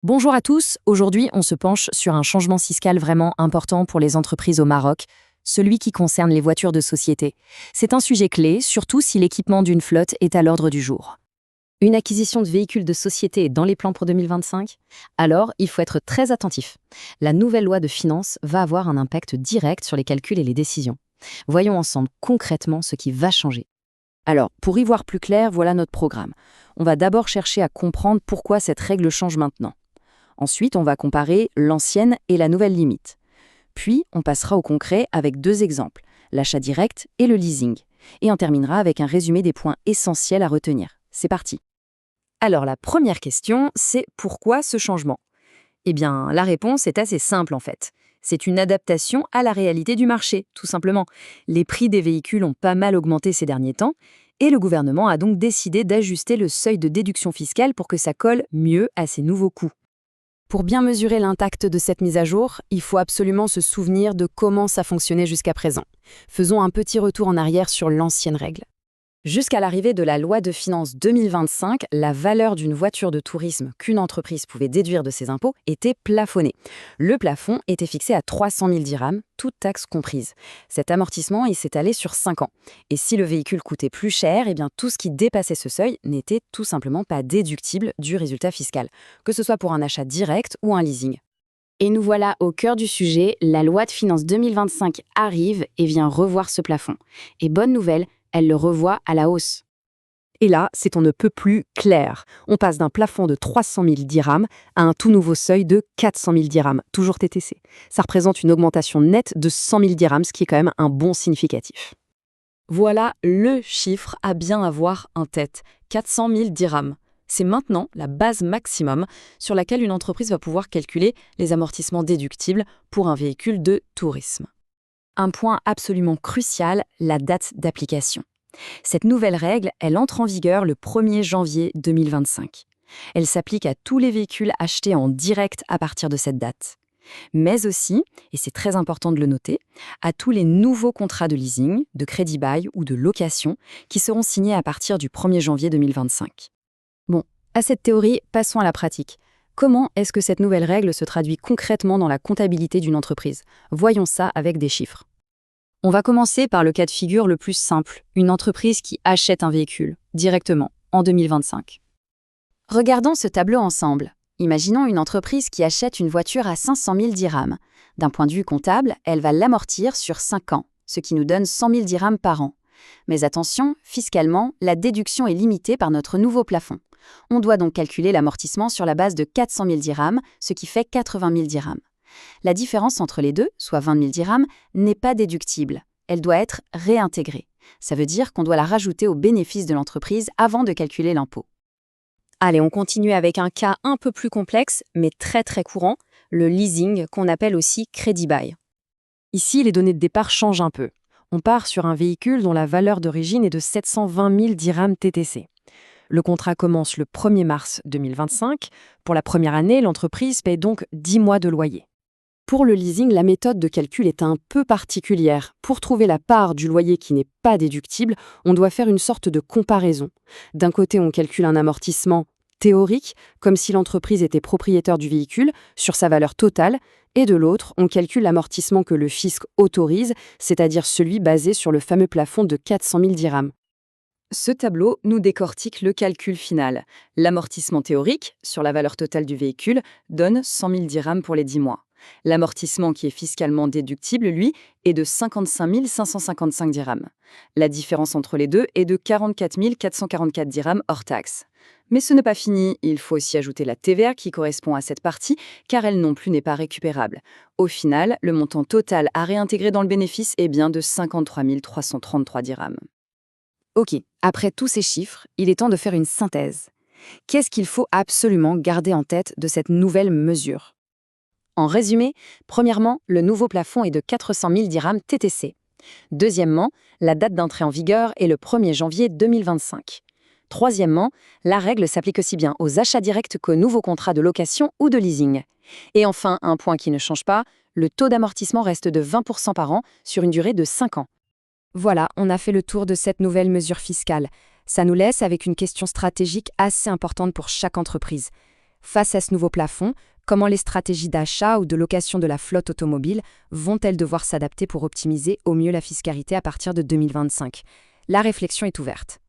Bonjour à tous, aujourd'hui on se penche sur un changement fiscal vraiment important pour les entreprises au Maroc, celui qui concerne les voitures de société. C'est un sujet clé, surtout si l'équipement d'une flotte est à l'ordre du jour. Une acquisition de véhicules de société est dans les plans pour 2025? Alors, il faut être très attentif. La nouvelle loi de finances va avoir un impact direct sur les calculs et les décisions. Voyons ensemble concrètement ce qui va changer. Alors, pour y voir plus clair, voilà notre programme. On va d'abord chercher à comprendre pourquoi cette règle change maintenant. Ensuite, on va comparer l'ancienne et la nouvelle limite. Puis, on passera au concret avec deux exemples, l'achat direct et le leasing. Et on terminera avec un résumé des points essentiels à retenir. C'est parti. Alors, la première question, c'est pourquoi ce changement? Eh bien, la réponse est assez simple en fait. C'est une adaptation à la réalité du marché, tout simplement. Les prix des véhicules ont pas mal augmenté ces derniers temps, et le gouvernement a donc décidé d'ajuster le seuil de déduction fiscale pour que ça colle mieux à ces nouveaux coûts. Pour bien mesurer l'impact de cette mise à jour, il faut absolument se souvenir de comment ça fonctionnait jusqu'à présent. Faisons un petit retour en arrière sur l'ancienne règle. Jusqu'à l'arrivée de la loi de finances 2025, la valeur d'une voiture de tourisme qu'une entreprise pouvait déduire de ses impôts était plafonnée. Le plafond était fixé à 300 000 dirhams, toutes taxes comprises. Cet amortissement il s'étalait sur 5 ans. Et si le véhicule coûtait plus cher, eh bien tout ce qui dépassait ce seuil n'était tout simplement pas déductible du résultat fiscal, que ce soit pour un achat direct ou un leasing. Et nous voilà au cœur du sujet, la loi de finances 2025 arrive et vient revoir ce plafond. Et bonne nouvelle, elle le revoit à la hausse. Et là, c'est on ne peut plus clair. On passe d'un plafond de 300 000 dirhams à un tout nouveau seuil de 400 000 dirhams, toujours TTC. Ça représente une augmentation nette de 100 000 dirhams, ce qui est quand même un bon significatif. Voilà le chiffre à bien avoir en tête, 400 000 dirhams. C'est maintenant la base maximum sur laquelle une entreprise va pouvoir calculer les amortissements déductibles pour un véhicule de tourisme. Un point absolument crucial, la date d'application. Cette nouvelle règle, elle entre en vigueur le 1er janvier 2025. Elle s'applique à tous les véhicules achetés en direct à partir de cette date. Mais aussi, et c'est très important de le noter, à tous les nouveaux contrats de leasing, de crédit bail ou de location qui seront signés à partir du 1er janvier 2025. Bon, à cette théorie, passons à la pratique. Comment est-ce que cette nouvelle règle se traduit concrètement dans la comptabilité d'une entreprise? Voyons ça avec des chiffres. On va commencer par le cas de figure le plus simple, une entreprise qui achète un véhicule, directement, en 2025. Regardons ce tableau ensemble. Imaginons une entreprise qui achète une voiture à 500 000 dirhams. D'un point de vue comptable, elle va l'amortir sur 5 ans, ce qui nous donne 100 000 dirhams par an. Mais attention, fiscalement, la déduction est limitée par notre nouveau plafond. On doit donc calculer l'amortissement sur la base de 400 000 dirhams, ce qui fait 80 000 dirhams. La différence entre les deux, soit 20 000 dirhams, n'est pas déductible. Elle doit être réintégrée. Ça veut dire qu'on doit la rajouter au bénéfice de l'entreprise avant de calculer l'impôt. Allez, on continue avec un cas un peu plus complexe, mais très courant, le leasing, qu'on appelle aussi crédit bail. Ici, les données de départ changent un peu. On part sur un véhicule dont la valeur d'origine est de 720 000 dirhams TTC. Le contrat commence le 1er mars 2025. Pour la première année, l'entreprise paye donc 10 mois de loyer. Pour le leasing, la méthode de calcul est un peu particulière. Pour trouver la part du loyer qui n'est pas déductible, on doit faire une sorte de comparaison. D'un côté, on calcule un amortissement théorique, comme si l'entreprise était propriétaire du véhicule, sur sa valeur totale, et de l'autre, on calcule l'amortissement que le fisc autorise, c'est-à-dire celui basé sur le fameux plafond de 400 000 dirhams. Ce tableau nous décortique le calcul final. L'amortissement théorique, sur la valeur totale du véhicule, donne 100 000 dirhams pour les 10 mois. L'amortissement qui est fiscalement déductible, lui, est de 55 555 dirhams. La différence entre les deux est de 44 444 dirhams hors taxe. Mais ce n'est pas fini, il faut aussi ajouter la TVA qui correspond à cette partie, car elle non plus n'est pas récupérable. Au final, le montant total à réintégrer dans le bénéfice est bien de 53 333 dirhams. Ok, après tous ces chiffres, il est temps de faire une synthèse. Qu'est-ce qu'il faut absolument garder en tête de cette nouvelle mesure? En résumé, premièrement, le nouveau plafond est de 400 000 dirhams TTC. Deuxièmement, la date d'entrée en vigueur est le 1er janvier 2025. Troisièmement, la règle s'applique aussi bien aux achats directs qu'aux nouveaux contrats de location ou de leasing. Et enfin, un point qui ne change pas, le taux d'amortissement reste de 20% par an sur une durée de 5 ans. Voilà, on a fait le tour de cette nouvelle mesure fiscale. Ça nous laisse avec une question stratégique assez importante pour chaque entreprise. Face à ce nouveau plafond, comment les stratégies d'achat ou de location de la flotte automobile vont-elles devoir s'adapter pour optimiser au mieux la fiscalité à partir de 2025 ? La réflexion est ouverte.